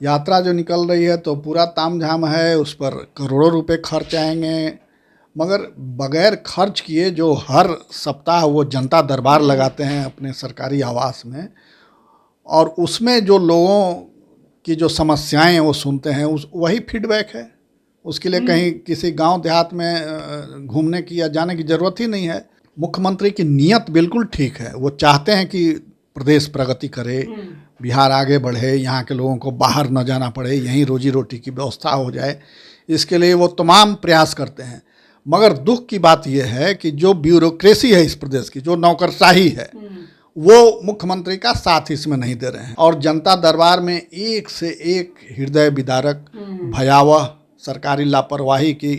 यात्रा जो निकल रही है तो पूरा तामझाम है, उस पर करोड़ों रुपए खर्च आएंगे, मगर बगैर खर्च किए जो हर सप्ताह वो जनता दरबार लगाते हैं अपने सरकारी आवास में, और उसमें जो लोगों की जो समस्याएं हैं वो सुनते हैं, उस वही फीडबैक है। उसके लिए कहीं किसी गांव देहात में घूमने की या जाने की ज़रूरत ही नहीं है। मुख्यमंत्री की नीयत बिल्कुल ठीक है, वो चाहते हैं कि प्रदेश प्रगति करे, बिहार आगे बढ़े, यहाँ के लोगों को बाहर न जाना पड़े, यहीं रोजी रोटी की व्यवस्था हो जाए, इसके लिए वो तमाम प्रयास करते हैं। मगर दुख की बात यह है कि जो ब्यूरोक्रेसी है इस प्रदेश की, जो नौकरशाही है, वो मुख्यमंत्री का साथ इसमें नहीं दे रहे हैं। और जनता दरबार में एक से एक हृदय विदारक भयावह सरकारी लापरवाही की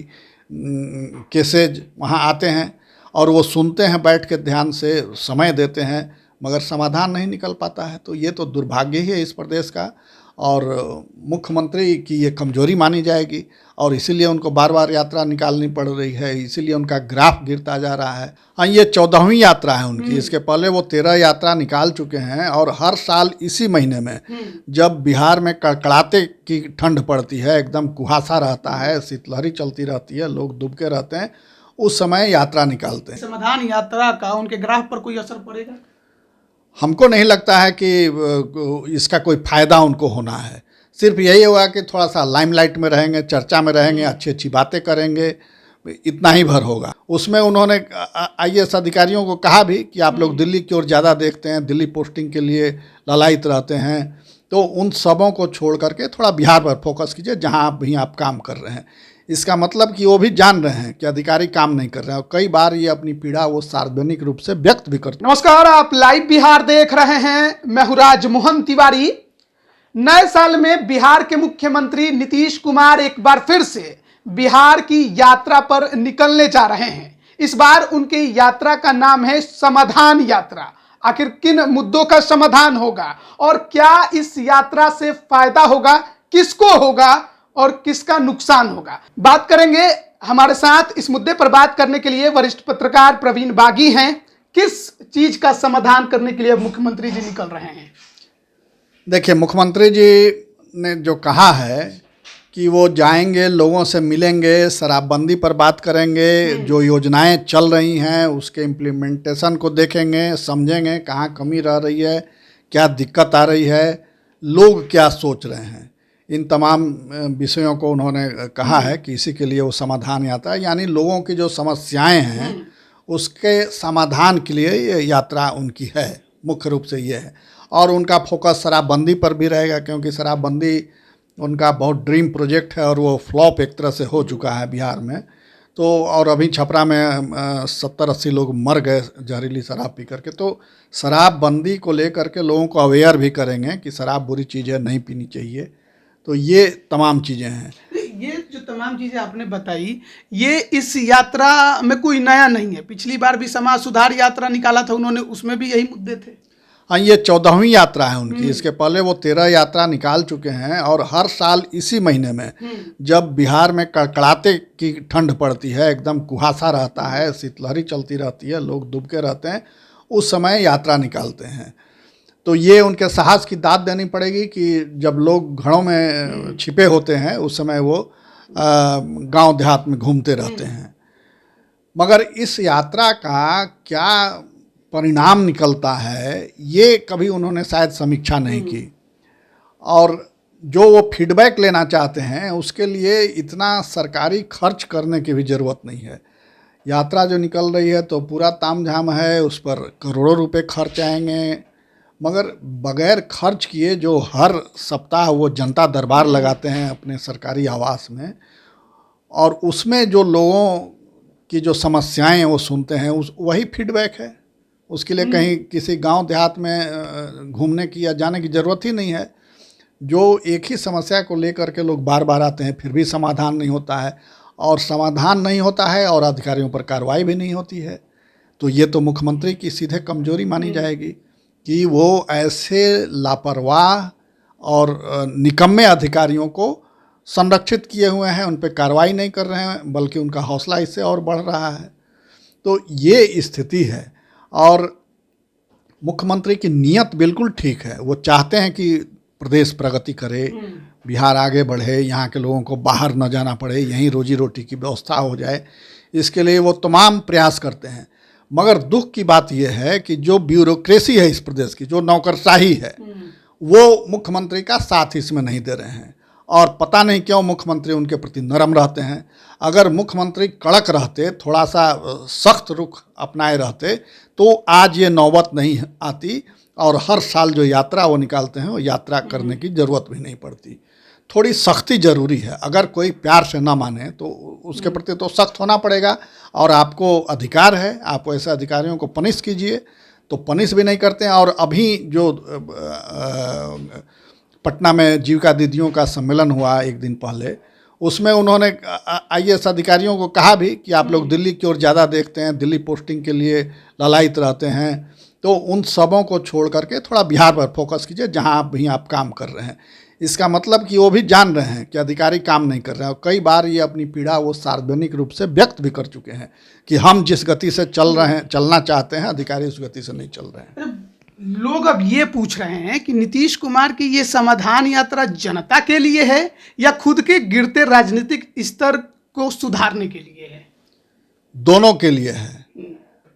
केसेज वहाँ आते हैं, और वो सुनते हैं, बैठ के ध्यान से समय देते हैं, मगर समाधान नहीं निकल पाता है। तो ये तो दुर्भाग्य ही है इस प्रदेश का, और मुख्यमंत्री की ये कमजोरी मानी जाएगी, और इसीलिए उनको बार बार यात्रा निकालनी पड़ रही है, इसीलिए उनका ग्राफ गिरता जा रहा है। हाँ, ये 14वीं यात्रा है उनकी। इसके पहले वो 13 यात्रा निकाल चुके हैं, और हर साल इसी महीने में जब बिहार में कड़कड़ाते की ठंड पड़ती है, एकदम कुहासा रहता है, शीतलहरी चलती रहती है, लोग दुबके रहते हैं, उस समय यात्रा निकालते हैं। समाधान यात्रा का उनके ग्राफ पर कोई असर पड़ेगा? हमको नहीं लगता है कि इसका कोई फ़ायदा उनको होना है। सिर्फ यही होगा कि थोड़ा सा लाइमलाइट में रहेंगे, चर्चा में रहेंगे, अच्छी अच्छी बातें करेंगे, इतना ही भर होगा। उसमें उन्होंने IAS अधिकारियों को कहा भी कि आप लोग दिल्ली की ओर ज़्यादा देखते हैं, दिल्ली पोस्टिंग के लिए ललायित रहते हैं, तो उन सबों को छोड़ करके थोड़ा बिहार पर फोकस कीजिए, जहाँ भी आप काम कर रहे हैं। इसका मतलब कि वो भी जान रहे हैं कि अधिकारी काम नहीं कर रहे हैं, और कई बार ये अपनी पीड़ा वो सार्वजनिक रूप से व्यक्त भी करते हैं। नमस्कार, आप लाइव बिहार देख रहे हैं। मैं हूं राजमोहन तिवारी। नए साल में बिहार के मुख्यमंत्री नीतीश कुमार एक बार फिर से बिहार की यात्रा पर निकलने जा रहे हैं। इस बार उनकी यात्रा का नाम है समाधान यात्रा। आखिर किन मुद्दों का समाधान होगा, और क्या इस यात्रा से फायदा होगा, किसको होगा और किसका नुकसान होगा, बात करेंगे। हमारे साथ इस मुद्दे पर बात करने के लिए वरिष्ठ पत्रकार प्रवीण बागी हैं। किस चीज का समाधान करने के लिए मुख्यमंत्री जी निकल रहे हैं? देखिए, मुख्यमंत्री जी ने जो कहा है कि वो जाएंगे, लोगों से मिलेंगे, शराबबंदी पर बात करेंगे, जो योजनाएं चल रही हैं उसके इम्प्लीमेंटेशन को देखेंगे, समझेंगे कहाँ कमी रह रही है, क्या दिक्कत आ रही है, लोग क्या सोच रहे हैं। इन तमाम विषयों को उन्होंने कहा है कि इसी के लिए वो समाधान यात्रा, यानी लोगों की जो समस्याएं हैं उसके समाधान के लिए ये यात्रा उनकी है, मुख्य रूप से ये है। और उनका फोकस शराबबंदी पर भी रहेगा, क्योंकि शराबबंदी उनका बहुत ड्रीम प्रोजेक्ट है, और वो फ्लॉप एक तरह से हो चुका है बिहार में। तो और अभी छपरा में 70-80 लोग मर गए जहरीली शराब पी करके। तो शराबबंदी को लेकर के लोगों को अवेयर भी करेंगे कि शराब बुरी चीज़ है, नहीं पीनी चाहिए। तो ये तमाम चीज़ें हैं। ये जो तमाम चीज़ें आपने बताई, ये इस यात्रा में कोई नया नहीं है। पिछली बार भी समाज सुधार यात्रा निकाला था उन्होंने, उसमें भी यही मुद्दे थे। हाँ, ये 14वीं यात्रा है उनकी। इसके पहले वो 13 यात्रा निकाल चुके हैं, और हर साल इसी महीने में जब बिहार में कड़कड़ाते की ठंड पड़ती है, एकदम कुहासा रहता है, शीतलहरी चलती रहती है, लोग दुबके रहते हैं, उस समय यात्रा निकालते हैं। तो ये उनके साहस की दाद देनी पड़ेगी कि जब लोग घरों में छिपे होते हैं उस समय वो गांव देहात में घूमते रहते हैं। मगर इस यात्रा का क्या परिणाम निकलता है, ये कभी उन्होंने शायद समीक्षा नहीं की, और जो वो फीडबैक लेना चाहते हैं उसके लिए इतना सरकारी खर्च करने की भी ज़रूरत नहीं है। यात्रा जो निकल रही है तो पूरा तामझाम है, उस पर करोड़ों रुपए खर्च आएंगे, मगर बगैर खर्च किए जो हर सप्ताह वो जनता दरबार लगाते हैं अपने सरकारी आवास में, और उसमें जो लोगों की जो समस्याएं वो सुनते हैं, उस वही फीडबैक है। उसके लिए कहीं किसी गांव देहात में घूमने की या जाने की ज़रूरत ही नहीं है। जो एक ही समस्या को लेकर के लोग बार बार आते हैं, फिर भी समाधान नहीं होता है, और समाधान नहीं होता है और अधिकारियों पर कार्रवाई भी नहीं होती है। तो ये तो मुख्यमंत्री की सीधे कमजोरी मानी जाएगी कि वो ऐसे लापरवाह और निकम्मे अधिकारियों को संरक्षित किए हुए हैं, उन पर कार्रवाई नहीं कर रहे हैं, बल्कि उनका हौसला इससे और बढ़ रहा है। तो ये स्थिति है, और मुख्यमंत्री की नीयत बिल्कुल ठीक है। वो चाहते हैं कि प्रदेश प्रगति करे, बिहार आगे बढ़े, यहाँ के लोगों को बाहर न जाना पड़े, यहीं रोजी रोटी की व्यवस्था हो जाए, इसके लिए वो तमाम प्रयास करते हैं। मगर दुख की बात यह है कि जो ब्यूरोक्रेसी है इस प्रदेश की, जो नौकरशाही है, वो मुख्यमंत्री का साथ इसमें नहीं दे रहे हैं। और पता नहीं क्यों मुख्यमंत्री उनके प्रति नरम रहते हैं। अगर मुख्यमंत्री कड़क रहते, थोड़ा सा सख्त रुख अपनाए रहते, तो आज ये नौबत नहीं आती और हर साल जो यात्रा वो निकालते हैं वो यात्रा करने की ज़रूरत भी नहीं पड़ती। थोड़ी सख्ती ज़रूरी है। अगर कोई प्यार से ना माने तो उसके प्रति तो सख्त होना पड़ेगा, और आपको अधिकार है, आप ऐसे अधिकारियों को पनिश कीजिए, तो पनिश भी नहीं करते हैं। और अभी जो पटना में जीविका दीदियों का सम्मेलन हुआ एक दिन पहले, उसमें उन्होंने IAS अधिकारियों को कहा भी कि आप लोग दिल्ली की ओर ज़्यादा देखते हैं, दिल्ली पोस्टिंग के लिए ललायित रहते हैं, तो उन सबों को छोड़ करके थोड़ा बिहार पर फोकस कीजिए जहां भी आप काम कर रहे हैं। इसका मतलब कि वो भी जान रहे हैं कि अधिकारी काम नहीं कर रहे हैं, और कई बार ये अपनी पीड़ा वो सार्वजनिक रूप से व्यक्त भी कर चुके हैं कि हम जिस गति से चलना चाहते हैं, अधिकारी उस गति से नहीं चल रहे हैं। लोग अब ये पूछ रहे हैं कि नीतीश कुमार की ये समाधान यात्रा जनता के लिए है या खुद के गिरते राजनीतिक स्तर को सुधारने के लिए है? दोनों के लिए है।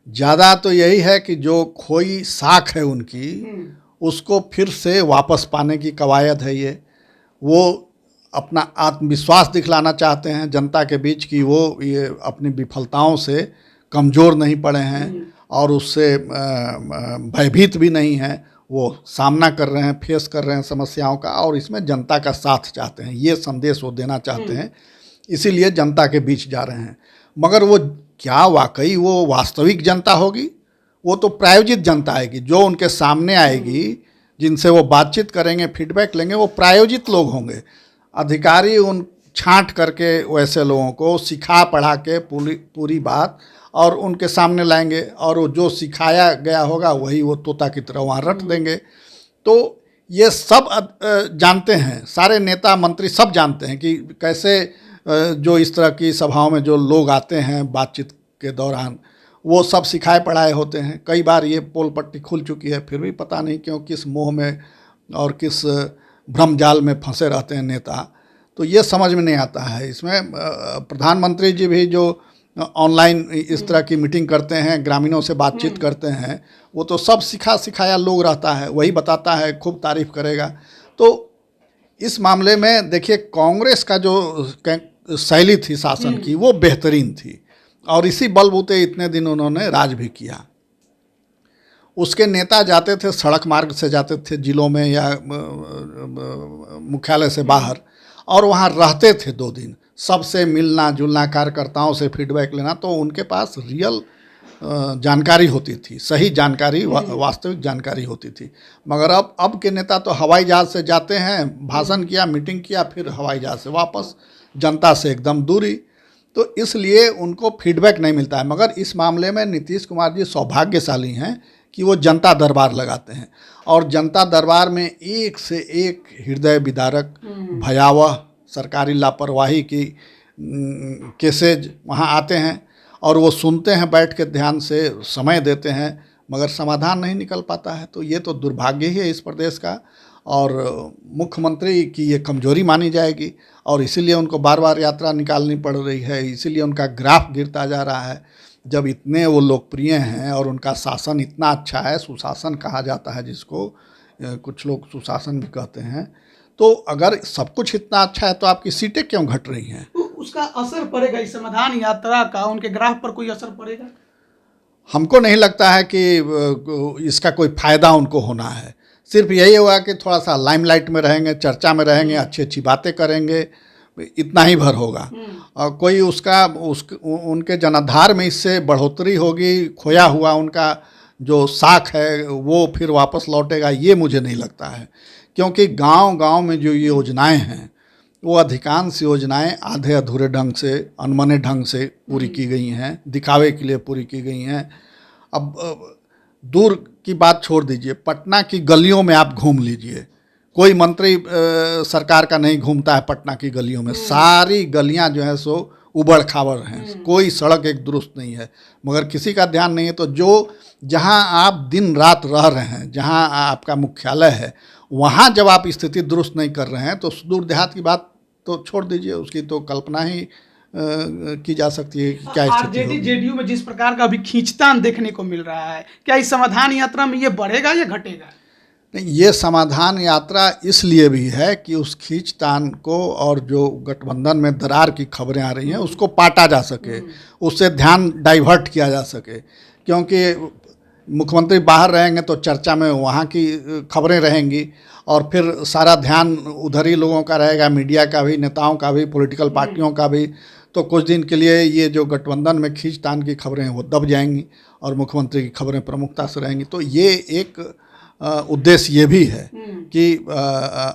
ज़्यादा तो यही है कि जो खोई साख है उनकी, उसको फिर से वापस पाने की कवायद है ये। वो अपना आत्मविश्वास दिखलाना चाहते हैं जनता के बीच कि वो ये अपनी विफलताओं से कमज़ोर नहीं पड़े हैं और उससे भयभीत भी नहीं हैं। वो सामना कर रहे हैं, फेस कर रहे हैं समस्याओं का, और इसमें जनता का साथ चाहते हैं। ये संदेश वो देना चाहते हैं, इसीलिए जनता के बीच जा रहे हैं। मगर वो क्या वाकई वो वास्तविक जनता होगी? वो तो प्रायोजित जनता आएगी, जो उनके सामने आएगी, जिनसे वो बातचीत करेंगे, फीडबैक लेंगे, वो प्रायोजित लोग होंगे। अधिकारी उन छांट करके वैसे लोगों को सिखा पढ़ा के पूरी बात और उनके सामने लाएंगे, और वो जो सिखाया गया होगा वही वो तोता की तरह वहाँ रट देंगे। तो ये सब जानते हैं, सारे नेता मंत्री सब जानते हैं कि कैसे जो इस तरह की सभाओं में जो लोग आते हैं बातचीत के दौरान, वो सब सिखाए पढ़ाए होते हैं। कई बार ये पोल पट्टी खुल चुकी है, फिर भी पता नहीं क्यों किस मोह में और किस भ्रम जाल में फंसे रहते हैं नेता। तो ये समझ में नहीं आता है। इसमें प्रधानमंत्री जी भी जो ऑनलाइन इस तरह की मीटिंग करते हैं, ग्रामीणों से बातचीत करते हैं, वो तो सब सिखाया लोग रहता है, वही बताता है, खूब तारीफ करेगा। तो इस मामले में देखिए, कांग्रेस का जो शैली थी शासन की वो बेहतरीन थी, और इसी बलबूते इतने दिन उन्होंने राज भी किया। उसके नेता जाते थे, सड़क मार्ग से जाते थे जिलों में या मुख्यालय से बाहर, और वहाँ रहते थे 2 दिन, सबसे मिलना जुलना, कार्यकर्ताओं से फीडबैक लेना। तो उनके पास रियल जानकारी होती थी, सही जानकारी, वास्तविक जानकारी होती थी। मगर अब के नेता तो हवाई जहाज़ से जाते हैं, भाषण किया, मीटिंग किया, फिर हवाई जहाज़ से वापस, जनता से एकदम दूरी। तो इसलिए उनको फीडबैक नहीं मिलता है। मगर इस मामले में नीतीश कुमार जी सौभाग्यशाली हैं कि वो जनता दरबार लगाते हैं, और जनता दरबार में एक से एक हृदय विदारक भयावह सरकारी लापरवाही की केसेज वहाँ आते हैं, और वो सुनते हैं, बैठ के ध्यान से समय देते हैं, मगर समाधान नहीं निकल पाता है। तो ये तो दुर्भाग्य ही है इस प्रदेश का, और मुख्यमंत्री की ये कमजोरी मानी जाएगी, और इसीलिए उनको बार बार यात्रा निकालनी पड़ रही है, इसीलिए उनका ग्राफ गिरता जा रहा है। जब इतने वो लोकप्रिय हैं और उनका शासन इतना अच्छा है, सुशासन कहा जाता है जिसको, कुछ लोग सुशासन भी कहते हैं, तो अगर सब कुछ इतना अच्छा है तो आपकी सीटें क्यों घट रही हैं? तो उसका असर पड़ेगा, इस समाधान यात्रा का उनके ग्राफ पर कोई असर पड़ेगा? हमको नहीं लगता है कि इसका कोई फ़ायदा उनको होना है। सिर्फ यही होगा कि थोड़ा सा लाइमलाइट में रहेंगे, चर्चा में रहेंगे, अच्छी अच्छी बातें करेंगे, इतना ही भर होगा। और कोई उनके जनाधार में इससे बढ़ोतरी होगी, खोया हुआ उनका जो साख है वो फिर वापस लौटेगा, ये मुझे नहीं लगता है। क्योंकि गांव-गांव में जो योजनाएं हैं, वो अधिकांश योजनाएं आधे अधूरे ढंग से, अनमने ढंग से पूरी की गई हैं, दिखावे के लिए पूरी की गई हैं। अब दूर की बात छोड़ दीजिए, पटना की गलियों में आप घूम लीजिए, कोई मंत्री सरकार का नहीं घूमता है पटना की गलियों में। सारी गलियां जो है सो उबड़ खाबड़ हैं, कोई सड़क एक दुरुस्त नहीं है, मगर किसी का ध्यान नहीं है। तो जो जहां आप दिन रात रह रहे हैं, जहां आपका मुख्यालय है, वहां जब आप स्थिति दुरुस्त नहीं कर रहे हैं तो सुदूर देहात की बात तो छोड़ दीजिए, उसकी तो कल्पना ही की जा सकती है कि क्या स्थिति आरजेडी होगी। जेडीयू में जिस प्रकार का अभी खींचतान देखने को मिल रहा है, क्या इस समाधान यात्रा में ये बढ़ेगा या घटेगा? नहीं, ये समाधान यात्रा इसलिए भी है कि उस खींचतान को और जो गठबंधन में दरार की खबरें आ रही हैं उसको पाटा जा सके, उससे ध्यान डाइवर्ट किया जा सके। क्योंकि मुख्यमंत्री बाहर रहेंगे तो चर्चा में वहाँ की खबरें रहेंगी और फिर सारा ध्यान उधर ही लोगों का रहेगा, मीडिया का भी, नेताओं का भी, पॉलिटिकल पार्टियों का भी। तो कुछ दिन के लिए ये जो गठबंधन में खींचतान की खबरें हैं वो दब जाएंगी और मुख्यमंत्री की खबरें प्रमुखता से रहेंगी। तो ये एक उद्देश्य ये भी है कि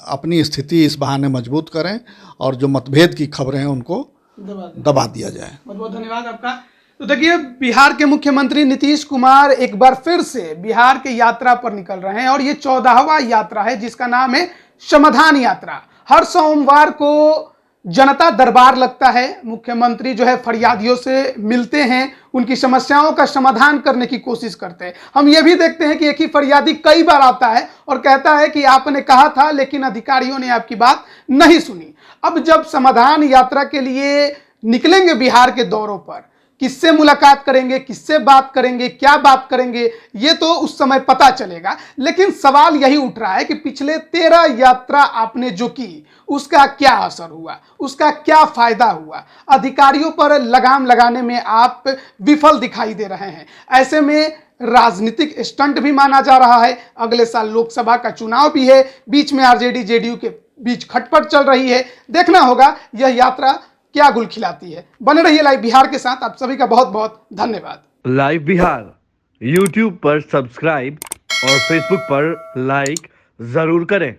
अपनी स्थिति इस बहाने मजबूत करें और जो मतभेद की खबरें हैं उनको दबा दिया जाए। बहुत बहुत धन्यवाद आपका। तो देखिए, बिहार के मुख्यमंत्री नीतीश कुमार एक बार फिर से बिहार की यात्रा पर निकल रहे हैं और ये 14वां यात्रा है जिसका नाम है समाधान यात्रा। हर सोमवार को जनता दरबार लगता है, मुख्यमंत्री जो है फरियादियों से मिलते हैं, उनकी समस्याओं का समाधान करने की कोशिश करते हैं। हम ये भी देखते हैं कि एक ही फरियादी कई बार आता है और कहता है कि आपने कहा था लेकिन अधिकारियों ने आपकी बात नहीं सुनी। अब जब समाधान यात्रा के लिए निकलेंगे बिहार के दौरों पर, किससे मुलाकात करेंगे, किससे बात करेंगे, क्या बात करेंगे, ये तो उस समय पता चलेगा। लेकिन सवाल यही उठ रहा है कि पिछले 13 यात्रा आपने जो की उसका क्या असर हुआ, उसका क्या फायदा हुआ? अधिकारियों पर लगाम लगाने में आप विफल दिखाई दे रहे हैं। ऐसे में राजनीतिक स्टंट भी माना जा रहा है। अगले साल लोकसभा का चुनाव भी है, बीच में आरजेडी जेडीयू के बीच खटपट चल रही है। देखना होगा यह यात्रा क्या गुल खिलाती है। बने रहिए लाइव बिहार के साथ। आप सभी का बहुत बहुत धन्यवाद। लाइव बिहार यूट्यूब पर सब्सक्राइब और फेसबुक पर लाइक जरूर करें।